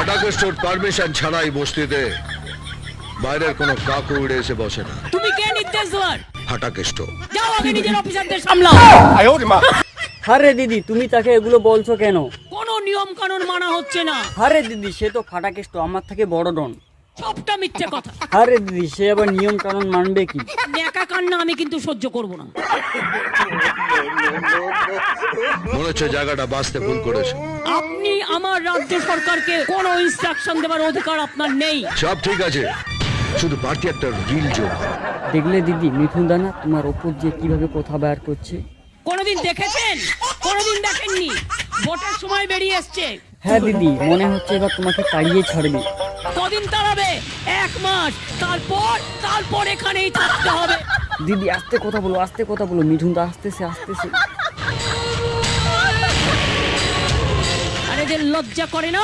ফাটাকেস্টোর permission ছাড়াই বস্তিতে বাইরের কোনো কাকু উড়ে এসে বসে না। তুমি কে নির্দেশ দেওয়ার? ফাটাকেস্টো। যাও আগে নিজের অফিসারদের সামলাও। আরে দিদি তুমি তাকে এগুলো বলছো কেন? কোনো নিয়ম কানুন মানা হচ্ছে না। আরে দিদি সে তো ফাটাকেষ্ট, আমার থেকে বড় ডন। সবটা মিথ্যে কথা। আরে দিদি সে আবার নিয়ম কানুন মানবে কি? ন্যাকা কান্না আমি কিন্তু সহ্য করব না। মনে হচ্ছে জায়গাটা বাঁচতে ভুল করেছে। আপনি আমার রাজ্য সরকারকে কোনো ইনস্ট্রাকশন দেওয়ার অধিকার আপনার নেই। সব ঠিক আছে, শুধু বাড়তি একটা রিল যোগ। দেখলে দিদি মিঠুন দানা তোমার ওপর যে কিভাবে কথা বের করছে। কোনোদিন দেখেছেন? কোনোদিন দেখেননি? ভোটের সময় বেরিয়ে এসছে। হ্যাঁ দিদি মনে হচ্ছে এবার তোমাকে তাড়িয়ে ছাড়বে। কদিন তাড়াবে? 1 মাস। তারপর এখানেই থাকতে হবে। দিদি আস্তে কথা বলো, আস্তে কথা বলো। মিঠুন দা আসতেছে আসতেছে। আরে যে লজ্জা করে না?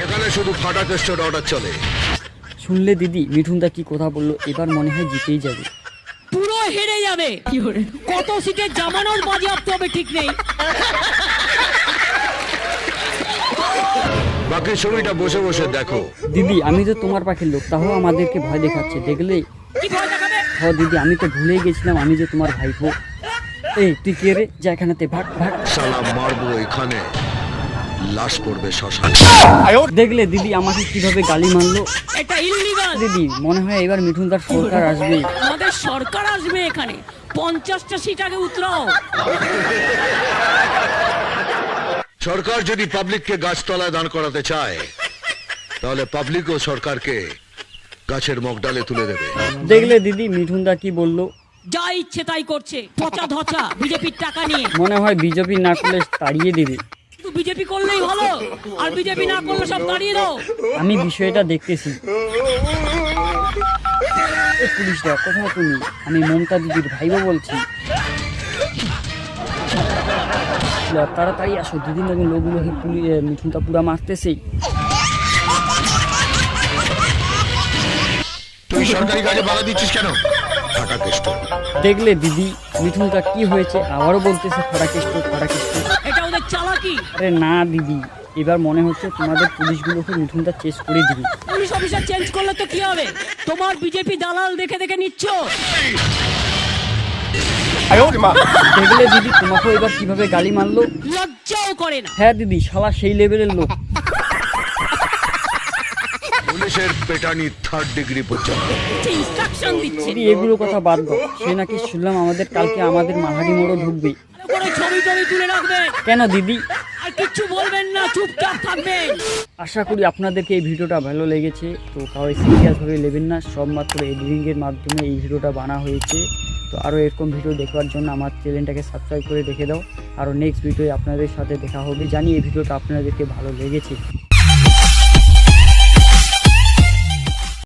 এখানে শুধু ফাটাকেস্টোর অর্ডার চলে। শুনলে দিদি মিঠুন দা কি কথা বললো, এবার মনে হয় জিতেই যাবে। পুরো হেরে যাবে। কত সিটে জামানোর বাজেয়াপ্ত হবে ঠিক নেই। বাকি ছবিটা বসে বসে দেখো। দিদি আমি তো তোমার পাখির লোক, তাও আমাদেরকে ভয় দেখাচ্ছে। দেখলে? কি ভয় দেখাবে? হ্যাঁ দিদি আমি তো ভুলেই গেছিলাম আমি যে তোমার ভাইপো। এই তুই কে রে? যা এখানেতে ভাগ ভাগ। সালা মারবো এখানে, লাশ পড়বে শ্মশানে। দেখলে দিদি আমাকে কিভাবে গালি মারলো। এটা ইল্লিগাল। দিদি মনে হয় এবার মিঠুন দার সরকার আসবে। আমাদের সরকার আসবে এখানে। 50টা সিট আগে উতরাও। সরকার যদি পাবলিককে গাছতলায় দাঁড় করাতে চায়, তাহলে পাবলিকও সরকারকে গাছের মগডালে তুলে দেবে। দেখলে দিদি মিঠুন দা কি বললো। যা ইচ্ছে তাই করছে, পচা ধচা বিজেপির টাকা নিয়ে। মনে হয় বিজেপি না করলে তাড়িয়ে দেবে। শুধু বিজেপি করলেই ভালো, আর বিজেপি না করলে সব তাড়িয়ে দাও। আমি বিষয়টা দেখতেছি। পুলিশরা কোথায় তুমি? আমি মমতা দিদির ভাইও বলছি। তাড়াতাড়ি আসো দিদি, নতুন লোকগুলোকে মিঠুনটা পুরা মারতেছে। তুই সরকারি কাজে বাধা দিচ্ছিস কেন? ফাটাকেস্টো। দেখলে দিদি মিঠুনটা কি হয়েছে, আবারও বলতেছে ফাটাকেষ্ট ফাটাকেষ্ট। এটা ওদের চালাকি। আরে না দিদি, এবার মনে হচ্ছে তোমাদের পুলিশগুলোকে মিঠুনটা চেস করে দিবি। পুলিশ অফিসার চেঞ্জ করলে তো কি হবে? তোমার বিজেপি দালাল দেখে দেখে নিচ্ছ। দেখলে দিদি তোমাকে এবার কিভাবে গালি মারলো। লজ্জাও করে না। হ্যাঁ দিদি শালা সেই লেভেলের লোক। পুলিশের পেটানি 3rd ডিগ্রি পর্যন্ত। ইনস্ট্রাকশন দিচ্ছে। দিদি এগুলো কথা বাদ দাও। সে নাকি শুনলাম কালকে আমাদের মাহারি মোড়ও ঢুকবে। কোনো ছবি টবি তুলে রাখবেন। কেন দিদি? আর কিচ্ছু বলবেন না, চুপচাপ থাকবেন। আশা করি আপনাদেরকে এই ভিডিওটা ভালো লেগেছে। তো কাউকে সিরিয়াসভাবে নেবেন না, সব মাত্র এডিটিংয়ের মাধ্যমে এই ভিডিওটা বানা হয়েছে। তো আরও এরকম ভিডিও দেখার জন্য আমার চ্যানেলটাকে সাবস্ক্রাইব করে রেখে দাও। আরও নেক্সট ভিডিওয়ে আপনাদের সাথে দেখা হবে। জানি এই ভিডিওটা আপনাদেরকে ভালো লেগেছে।